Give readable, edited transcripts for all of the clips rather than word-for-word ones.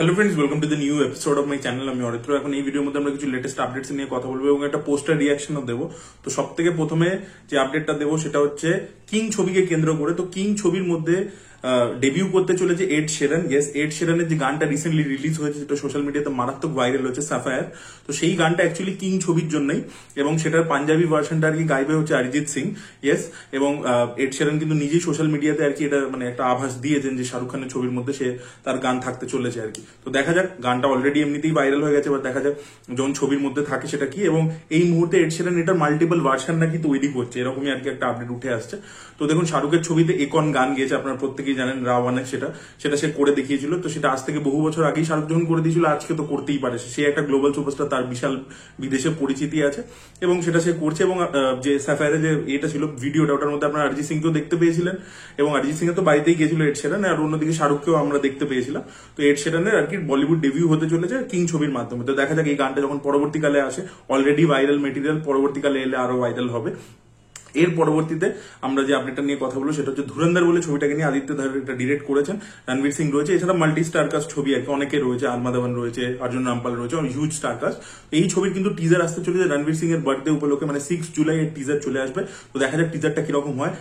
Hello friends, welcome to the new episode of my channel. আমি অরিত্র। এখন এই ভিডিওর মধ্যে আমরা কিছু লেটেস্ট আপডেটস নিয়ে কথা বলবো এবং একটা পোস্টার রিয়াকশনও দেবো। তো সব থেকে প্রথমে যে আপডেটটা দেবো সেটা হচ্ছে কিং ছবিকে কেন্দ্র করে। তো কিং ছবির মধ্যে ডেবিউ করতে চলেছে এড শেরান। ইয়েস, এড শেরানের যে গানটা রিসেন্টলি রিলিজ হয়েছে, যেটা সোশ্যাল মিডিয়াতে মারাত্মক ভাইরাল হচ্ছে, সাফায়ার। তো সেই গানটা অ্যাকচুয়ালি কিং ছবির জন্যই, এবং সেটার পাঞ্জাবি ভার্সনটা আর কি গাইবে হচ্ছে অরিজিৎ সিং। ইয়েস, এবং এড শেরান কিন্তু নিজেই সোশ্যাল মিডিয়াতে আর কি এটা মানে একটা আভাস দিয়েছেন যে শাহরুখ খানের ছবির মধ্যে সে তার গান থাকতে চলেছে আর কি। তো দেখা যাক, গানটা অলরেডি এমনিতেই ভাইরাল হয়ে গেছে, এবার দেখা যাক যখন ছবির মধ্যে থাকে সেটা কি। এবং এই মুহূর্তে এড শেরান এটার মাল্টিপল ভার্সন নাকি তৈরি করছে, এরকমই আর কি একটা আপডেট উঠে আসছে। তো দেখুন, শাহরুখের ছবিতে একন গান গেয়েছে, আপনারা প্রত্যেকেই জানেন, রাওয়ানে সেটা সে করে দেখিয়েছিল। তো সেটা আজ থেকে বহু বছর আগেই শাহরুখ যখন করে দিয়েছিল, আজকে তো করতেই পারে। সে একটা গ্লোবাল সুপারস্টার, তার বিশাল বিদেশে পরিচিতি আছে এবং সেটা সে করছে। এবং যে সাফায়ারে যে এটা ছিল ভিডিওটা, ওটার মধ্যে আপনারা অরিজিৎ সিংকেও দেখতে পেয়েছিলেন, এবং অরিজিৎ সিং এর তো বাড়িতেই গিয়েছিল এড শেরান, আর অন্যদিকে শাহরুখকেও আমরা দেখতে পেয়েছিলাম। তো এড শেরানের আর কি বলিউড ডেবিউ হতে চলেছে কিং ছবির মাধ্যমে। তো দেখা যাক এই গানটা যখন পরবর্তীকালে আসে, অলরেডি ভাইরাল মেটেরিয়াল, পরবর্তীকালে এলে আরো ভাইরাল হবে। এর পরবর্তীতে আমরা যে আপডেটটা নিয়ে কথা বলবো সেটা হচ্ছে ধুরন্ধর বলে ছবিটাকে নিয়ে আদিত্য ধার এটা ডিরেক্ট করেছেন, রণবীর সিং রয়েছে, এছাড়া মাল্টি স্টার কাস্ট ছবি আর কি অনেকে রয়েছে, আলমা দেওয়ান রয়েছে, অর্জুন রামপাল রয়েছে, হিউজ স্টার কাস্ট। এই ছবির কিন্তু টিজার আসতে চলেছে রণবীর সিং এর বার্থডে উপলক্ষে, মানে 6 জুলাই এর টিজার চলে আসবে। তো দেখা যাক টিজারটা কিরকম হয়।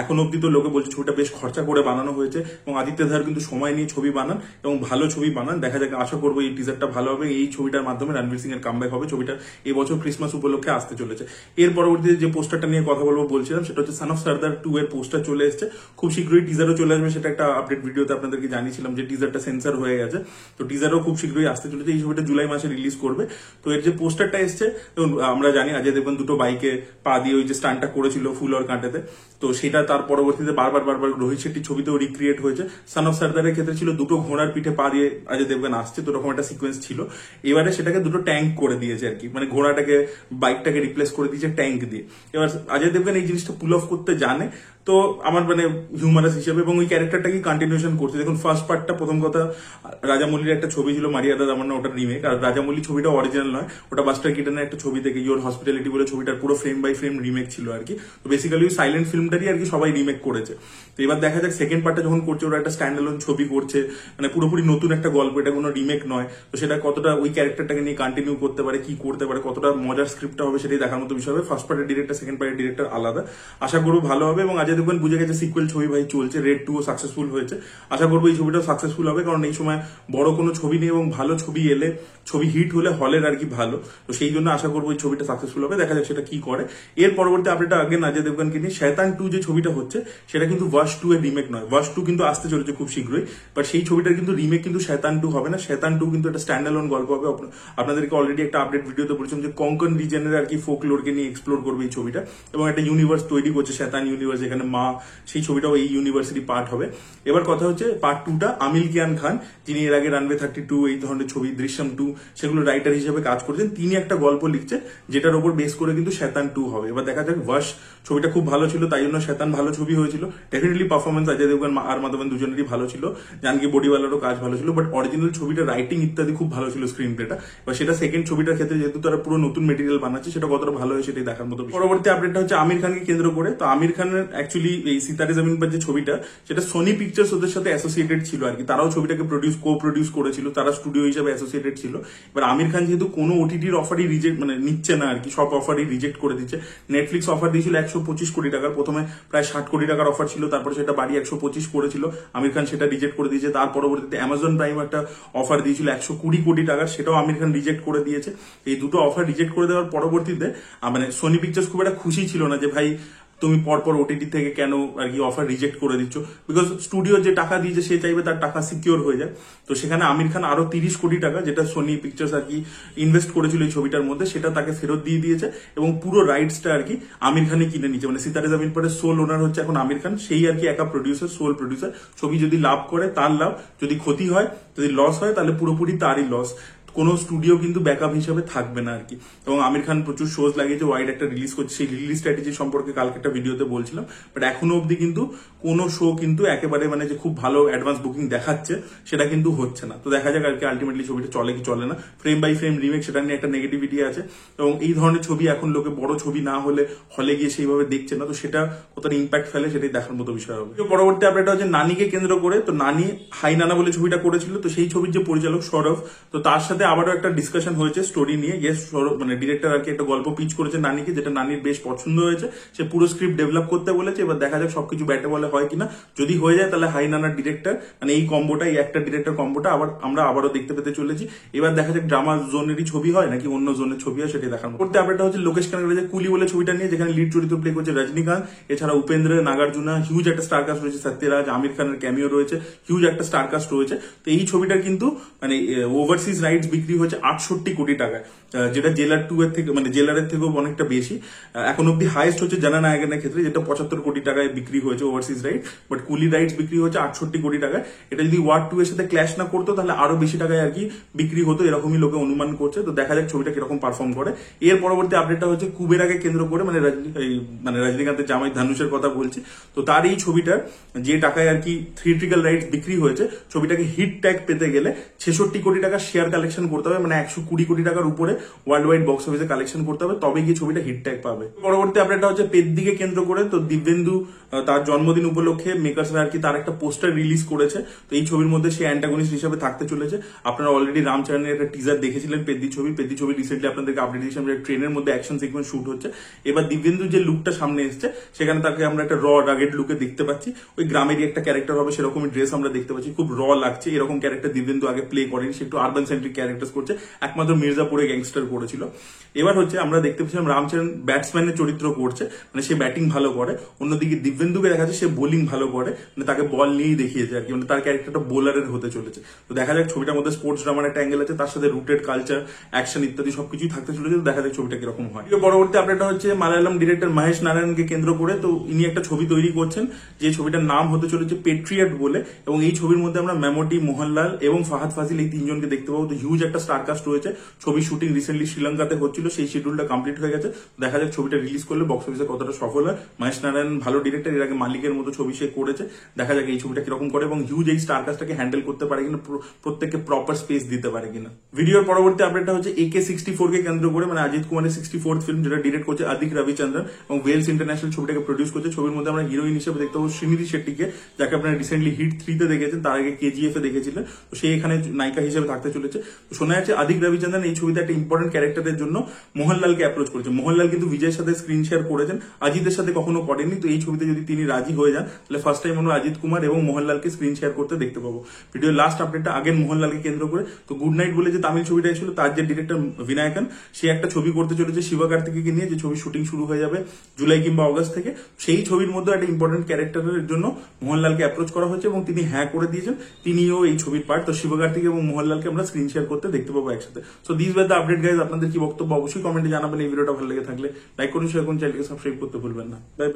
এখন অব্দি তো লোকে বলছে ছবিটা বেশ খরচা করে বানানো হয়েছে, এবং আদিত্য ধার কিন্তু সময় নিয়ে ছবি বানান এবং ভালো ছবি বানান। দেখা যাক, আশা করবো এই টিজারটা ভালো হবে। এই ছবিটার মাধ্যমে রণবীর সিং এর কামব্যাক হবে। ছবিটা এবছর ক্রিসমাস উপলক্ষে আসতে চলেছে। এর পরবর্তীতে যে পোস্টারটা নিয়ে কথা বলবো বলছিলাম, সেটা হচ্ছে সান অফ সর্দার 2 এর পোস্টার চলে এসেছে। খুব শীঘ্রই টিজারও চলে আসবে, সেটা একটা আপডেট ভিডিওতে আপনাদেরকে জানিয়েছিলাম যে টিজারটা সেন্সর হয়ে গেছে। তো টিজারও খুব শীঘ্রই আসতে চলেছে। এই ছবিটা জুলাই মাসে রিলিজ করবে। তো এর যে পোস্টারটা এসছে, আমরা জানি অজয় দেবগন দুটো বাইকে পা দিয়ে ওই যে স্টান্টটা করেছিল ফুল আর কাঁটাতে, তো সেটা তার পরবর্তীতে বারবার রোহিত শেট্টির ছবিতেও রিক্রিয়েট হয়েছে। সান অফ সর্দারের ক্ষেত্রে ছিল দুটো ঘোড়ার পিঠে পা দিয়ে অজয় দেবগন আসছে, তো এরকম একটা সিকোয়েন্স ছিল। এবারে সেটাকে দুটো ট্যাঙ্ক করে দিয়েছে আর কি, মানে ঘোড়াটাকে বাইকটাকে রিপ্লেস করে দিয়েছে ট্যাঙ্ক দিয়ে। এবার অজয় দেবগন এই জিনিসটা পুল অফ করতে জানে, তো আমার মানে হিউমারাস হিসেবে, এবং ওই ক্যারেক্টারটাকে কন্টিনিউশন করছে। দেখুন, ফার্স্ট পার্টটা প্রথম কথা রাজামৌলির একটা ছবি ছিল মারিয়াদা দামান্না, ওটার রিমেক। আর রাজামৌলি ছবিটা অরিজিনাল নয়, ওটা বাস্টার কিটনের একটা ছবি থেকে ইয়োর হসপিটালিটি বলে ছবিটার পুরো ফ্রেম বাই ফ্রেম রিমেক ছিল আর কি। তো বেসিক্যালি ওই সাইলেন্ট ফিল্মটারই আর কি সবাই রিমেক করেছে। তো এবার দেখা যাক সেকেন্ড পার্টটা যখন করছে, ওরা একটা স্ট্যান্ড অ্যালোন ছবি করছে, মানে পুরোপুরি নতুন একটা গল্প, এটা কোনো রিমেক নয়। তো সেটা কতটা ওই ক্যারেক্টারটাকে নিয়ে কন্টিনিউ করতে পারে, কি করতে পারে, কতটা মজার স্ক্রিপ্টটা হবে, সেটাই দেখার মতো বিষয় হবে। ফার্স্ট পার্টের ডিরেক্টর, সেকেন্ড পার্টের ডিরেক্টর আলাদা। আশা করবো ভালো হবে। এবং অজয় দেবগন বুঝে গেছে সিকুয়েল ছবি ভাই চলছে, রেড 2 সাকসেসফুল হয়েছে। আশা করবো এই ছবিটাও সাকসেসফুল হবে, কারণ এই সময় বড় কোনো ছবি নেই, এবং ভালো ছবি এলে, ছবি হিট হলে হলের আর কি ভালো। তো সেই জন্য আশা করবো এই ছবিটা সাকসেসফুল হবে। দেখা যাক সেটা কি করে। এর পরবর্তী আপডেট আগে অজয় দেবগনকে নিয়ে, শয়তান 2 যে ছবিটা হচ্ছে সেটা কিন্তু ওয়াশ 2 এর রিমেক নয়। ওয়াশ 2 কিন্তু আসতে চলেছে খুব শীঘ্রই, বাট সেই ছবিটার কিন্তু রিমেক কিন্তু শয়তান 2 হবে না। শয়তান 2 কিন্তু একটা স্ট্যান্ড অ্যালোন গল্প হবে। আপনাদেরকে অলরেডি একটা আপডেট ভিডিওতে বলেছিলাম যে কোঙ্কন রিজনের আর কি ফোকলোরকে নিয়ে এক্সপ্লোর করবে এই ছবিটা, এবং একটা ইউনিভার্স তৈরি করছে, শয়তান ইউনিভার্স, যেখানে মা, সেই ছবিটাও এই ইউনিভার্সিটি পার্ট হবে। এবার কথা হচ্ছে পার্ট 2টা আমিল কিয়ান খান, যিনি এর আগে রানওয়ে 32 এই ধরনের ছবি, দৃশ্যম 2 সেগুলো রাইটার হিসেবে কাজ করেছেন, তিনি একটা গল্প লিখছে যেটার উপর বেস করে কিন্তু শয়তান 2 হবে। এবার দেখা যাক। ওয়াশ ছবিটা খুব ভালো ছিল, তাই জন্য শয়তান ভালো ছবি হয়েছিল। ডেফিনেটলি পারফরমেন্স অজয় দেবগন আর মাধবন দুজনেরই ভালো ছিল, জানকি বডিওয়ালারও কাজ ভালো ছিল, বাট অরিজিনাল ছবিটা রাইটিং ইত্যাদি খুব ভালো ছিল, স্ক্রিন প্লেটা। এবার সেটা সেকেন্ড ছবিটার ক্ষেত্রে যেহেতু তারা পুরো নতুন মেটেরিয়াল বানাচ্ছে, সেটা কতটা ভালো হয় সেটাই দেখার মতো। পরবর্তী আপডেটটা হচ্ছে আমির খানকে কেন্দ্র করে। তো আমির খানের অ্যাকচুয়ালি এই সিতারে জমিন পার যে ছবিটা, সেটা সোনি পিকচার্স ওদের সাথে অ্যাসোসিয়েটেড ছিল আর কি। তারাও ছবিটাকে কো-প্রডিউস করেছিল, তারা স্টুডিও হিসেবে অ্যাসোসিয়েটেড ছিল। এবার আমির খান যেহেতু কোনো ওটিটির অফারই নিচ্ছে না আর কি, সব অফারই রিজেক্ট করে দিচ্ছে। নেটফ্লিক্স অফার দিয়েছিল 125 কোটি টাকার, প্রথমে প্রায় 60 কোটি টাকার অফার ছিল, তারপরে সেটা বাড়ি 125 করেছিল। আমির খান সেটা রিজেক্ট করে দিয়েছে। তার পরবর্তীতে অ্যামাজন প্রাইম একটা অফার দিয়েছিল 120 কোটি টাকার, সেটাও আমির খান রিজেক্ট করে দিয়েছে। এই দুটো অফার রিজেক্ট করে দেওয়ার পরবর্তীতে মানে সোনি পিকচার্স খুব একটা খুশি ছিল না যে ভাই তুমি পরপর ওটিটি থেকে কেন আর কি অফার রিজেক্ট করে দিচ্ছ, বিকজ স্টুডিও যে টাকা দিয়েছে সে চাইবে তার টাকা সিকিউর হয়ে যায়। তো সেখানে আমির খান আরো 30 কোটি টাকা, যেটা সোনি পিকচার্স আর কি ইনভেস্ট করেছিল এই ছবিটার মধ্যে, সেটা তাকে ফেরত দিয়ে দিয়েছে, এবং পুরো রাইটসটা আর কি আমির খানই কিনে নিচ্ছে। মানে সিতারে জমিন পরের সোল ওনার হচ্ছে এখন আমির খান, সেই আর কি একা প্রডিউসার, সোল প্রডিউসার। ছবি যদি লাভ করে তার লাভ, যদি ক্ষতি হয়, যদি লস হয় তাহলে পুরোপুরি তারই লস। কোনো স্টুডিও কিন্তু ব্যাকআপ হিসেবে থাকবে না আর কি। এবং আমির খান প্রচুর শোজ লাগিয়েছে, ওয়াইড একটা রিলিজ করছে, সেই রিলিজ স্ট্র্যাটেজি সম্পর্কে কালকে একটা ভিডিওতে বলছিলাম। বাট এখনো অব্দি কিন্তু কোনো শো কিন্তু একেবারে মানে যে খুব ভালো অ্যাডভান্স বুকিং দেখাচ্ছে সেটা কিন্তু হচ্ছে না। তো দেখা যাক আর কি আলটিমেটলি ছবিটা চলে কি চলে না। ফ্রেম বাই ফ্রেম রিমেক, সেটা নিয়ে একটা নেগেটিভিটি আছে। এবং এই ধরনের ছবি এখন লোকে বড় ছবি না হলে হলে গিয়ে সেইভাবে দেখছে না, তো সেটা কতটা ইম্প্যাক্ট ফেলে সেটাই দেখার মতো বিষয় হবে। পরবর্তী আপডেট হচ্ছে নানিকে কেন্দ্র করে। তো নানি হাই নানা বলে ছবিটা করেছিল, তো সেই ছবির যে পরিচালক সৌরভ, তো তার সাথে আবারও একটা ডিসকাশন হয়েছে স্টোরি নিয়ে। ইয়েস, মানে ডিরেক্টর আর কি একটা গল্প পিচ করেছে নানিকে, যেটা নানির বেশ পছন্দ হয়েছে। সে পুরো স্ক্রিপ্ট ডেভেলপ করতে বলেছে, এবার দেখা যাক সবকিছু ব্যাটে বলে হয় কিনা। যদি হয়ে যায় তাহলে হাই নানার ডিরেক্টর মানে এই কম্বোটা, এই একটা ডিরেক্টর কম্বোটা আমরা আবারও দেখতে পেতে চলেছি। এবার দেখা যাক ড্রামা জোনেরই ছবি হয় নাকি অন্য জোনের ছবি হয়, সেটাই দেখার মতো। আপডেটটা হচ্ছে লোকেশ কানাগড়ার কুলি বলে ছবিটা নিয়ে, যেখানে লিড চরিত্র প্লে করছে রজনীকান্ত, এছাড়া উপেন্দ্র, নাগার্জুনা, হিউজ একটা স্টারকাস্ট রয়েছে, সত্যরাজ, আমির খানের ক্যামিও রয়েছে, হিউজ একটা স্টারকাস্ট রয়েছে। তো এই ছবিটার কিন্তু মানে ওভারসিজ রাইটস বিক্রি হয়েছে 68 কোটি টাকায়, যেটা জেলার 2 এর থেকে মানে জেলারের থেকেও অনেকটা বেশি। এখন অব্দি হাইয়েস্ট হচ্ছে জননায়কের ক্ষেত্রে, যেটা 75 কোটি টাকায় বিক্রি হয়েছে ওভারসিজ রাইট। বাট কুলি রাইটস বিক্রি হচ্ছে 68 কোটি টাকায়। এটা যদি ওয়ার 2 এর সাথে ক্ল্যাশ না করতো তাহলে আরো বেশি টাকায় আর কি বিক্রি হতো, এরকমই লোকে অনুমান করছে। তো দেখা যাক ছবিটা কিরকম পারফর্ম করে। এর পরবর্তী আপডেটটা হচ্ছে কুবেরাকে কেন্দ্র করে, মানে রজনীকান্তের জামাই ধানুষের কথা বলছি। তো তার এই ছবিটার যে টাকায় আর কি থিয়েট্রিক্যাল রাইটস বিক্রি হয়েছে, ছবিটাকে হিট ট্যাগ পেতে গেলে 66 কোটি টাকা শেয়ার কালেকশন করতে হবে, মানে 120 কোটি টাকার উপরে ওয়ার্ল্ড ওয়াইড বক্স অফিসে কালেকশন করতে হবে, তবে গিয়ে ছবিটা হিট ট্যাগ পাবে। পরবর্তী আপডেটটা হচ্ছে পেদ্দিকে কেন্দ্র করে। তো দিব্যেন্দু তার জন্মদিন উপলক্ষে মেকার্সরা আর কি তার একটা পোস্টার রিলিজ করেছে। তো এই ছবির মধ্যে সে অ্যান্টাগনিস্ট হিসেবে থাকতে চলেছে। আপনারা অলরেডি রামচরণের একটা টিজার দেখেছিলেন পেদ্দি ছবি রিসেন্টলি আপনাদেরকে আপডেট দিয়েছিলাম, ট্রেনের মধ্যে অ্যাকশন সিকোয়েন্স শুট হচ্ছে। এবার দিব্যেন্দু যে লুকটা সামনে এসছে, সেখানে তাকে আমরা একটা রাগেড লুকে দেখতে পাচ্ছি। ওই গ্রামেরই একটা ক্যারেক্টার হবে, সেরকমই ড্রেস আমরা দেখতে পাচ্ছি, খুব লাগছে। এরকম ক্যারেক্টার দিব্যেন্দু আগে প্লে করেনি, সে একটু আরবান সেন্ট্রিক ক্যারেক্টার করছে, একমাত্র মির্জাপুরে গ্যাংস্টার করেছিল। এবার হচ্ছে আমরা দেখতে পাচ্ছিলাম রামচরণ ব্যাটসম্যানের চরিত্র করছে, মানে সে ব্যাটিং ভালো করে। অন্যদিকে দিব্যেন্দুকে দেখা যাচ্ছে সে বোলিং ভালো করে, মানে তাকে বল নিয়েই দেখিয়েছে আর কি, মানে তার ক্যারেক্টারটা বোলারের হতে চলেছে। তো দেখা যাক ছবিটার মধ্যে স্পোর্টস ড্রামার একটা অ্যাঙ্গেল আছে, তার সাথে রুটেড কালচার, অ্যাকশন ইত্যাদি সবকিছুই থাকতে চলেছে। তো দেখা যাক ছবিটা কিরকম হয়। পরবর্তী আপডেটটা হচ্ছে মালায়ালাম ডিরেক্টর মহেশ নারায়ণকে কেন্দ্র করে। তো ইনি একটা ছবি তৈরি করছেন, যে ছবিটার নাম হতে চলেছে পেট্রিয়ট বলে। এবং এই ছবির মধ্যে আমরা মেমোটি, মোহনলাল এবং ফাহাদ ফাজিল এই তিনজনকে দেখতে পাবো। তো হিউজ একটা স্টারকাস্ট রয়েছে। ছবি শুটিং রিসেন্টলি শ্রীলঙ্কাতে হচ্ছিল, সেই শিডিউলটা কমপ্লিট হয়ে গেছে। দেখা যাক ছবিটা রিলিজ করলে বক্স অফিসে কতটা সফল হয়। মহেশ নারায়ণ ভালো ডিরেক্টর, এর আগে মালিকের মতো ছবি সে করেছে। দেখা যাক এই ছবিটা কিরকম করে এবং হিউজ এই স্টারকাস্টটাকে হ্যান্ডেল করতে পারে কিনা, প্রত্যেককে প্রপার স্পেস দিতে পারে কিনা। ভিডিওর পরবর্তী আপডেটটা হচ্ছে AK-64 কে কেন্দ্র করে, মানে অজিত কুমারের 64th ফিল্ম, যেটা ডিরেক্ট করছে আদিক রবিচন্দ্রন এবং ওয়েলস ইন্টারন্যাশনাল ছবিটাকে প্রডিউস করছে। ছবির মধ্যে আমরা হিরোইন হিসেবে দেখতে পাবো শ্রীনিধি শেট্টিকে, যাকে আপনারা রিসেন্টলি হিট 3 তে দেখেছেন, তার আগে KGF এ দেখেছিলেন। তো সে এখানে নায়িকা হিসেবে থাকতে চলেছে। তো শোনা যাচ্ছে আদিক রবিচন্দ্রন এই ছবিতে একটা ইম্পর্টেন্ট ক্যারেক্টারের জন্য মোহনলালকে অ্যাপ্রোচ করেছে। মোহনলাল কিন্তু বিজয়ের সাথে স্ক্রিন শেয়ার করেছেন, অজিতের সাথে কখনো করেনি। তো এই ছবিতে যদি তিনি রাজি হয়ে যান, তাহলে ফার্স্ট টাইম আমরা অজিত কুমার এবং মোহনলালকে স্ক্রিন শেয়ার করতে দেখতে পাবো। ভিডিওর লাস্ট আপডেটটা আগেন মোহনলালকে কেন্দ্র করে। তো গুড নাইট বলে যে তামিল ছবিটা ছিল, তার যে ডিরেক্টর বিনায়কন, সে একটা ছবি করতে চলেছে শিবকার্তিকেয়কে নিয়ে, যে ছবি শুটিং শুরু হয়ে যাবে জুলাই কিংবা অগস্ট থেকে। সেই ছবির মধ্যে একটা ইম্পর্টেন্ট ক্যারেক্টারের জন্য মোহনলালকে অ্যাপ্রোচ করা হয়েছে এবং তিনি হ্যাঁ করে দিয়েছেন, তিনিও এই ছবির পার্ট। তো শিবকার্তিক এবং মোহনলালকে আমরা স্ক্রিন শেয়ার করতে দেখতে পাবো একসাথে। So this were the update guys. আপনাদের কি বক্তব্য অবশ্যই কমেন্টে জানাবেন। এই ভিডিওটা ভালো লেগে থাকলে লাইক করুন, শেয়ার করুন, চ্যানেলকে সাবস্ক্রাইব করতে ভুলবেন না। বাই।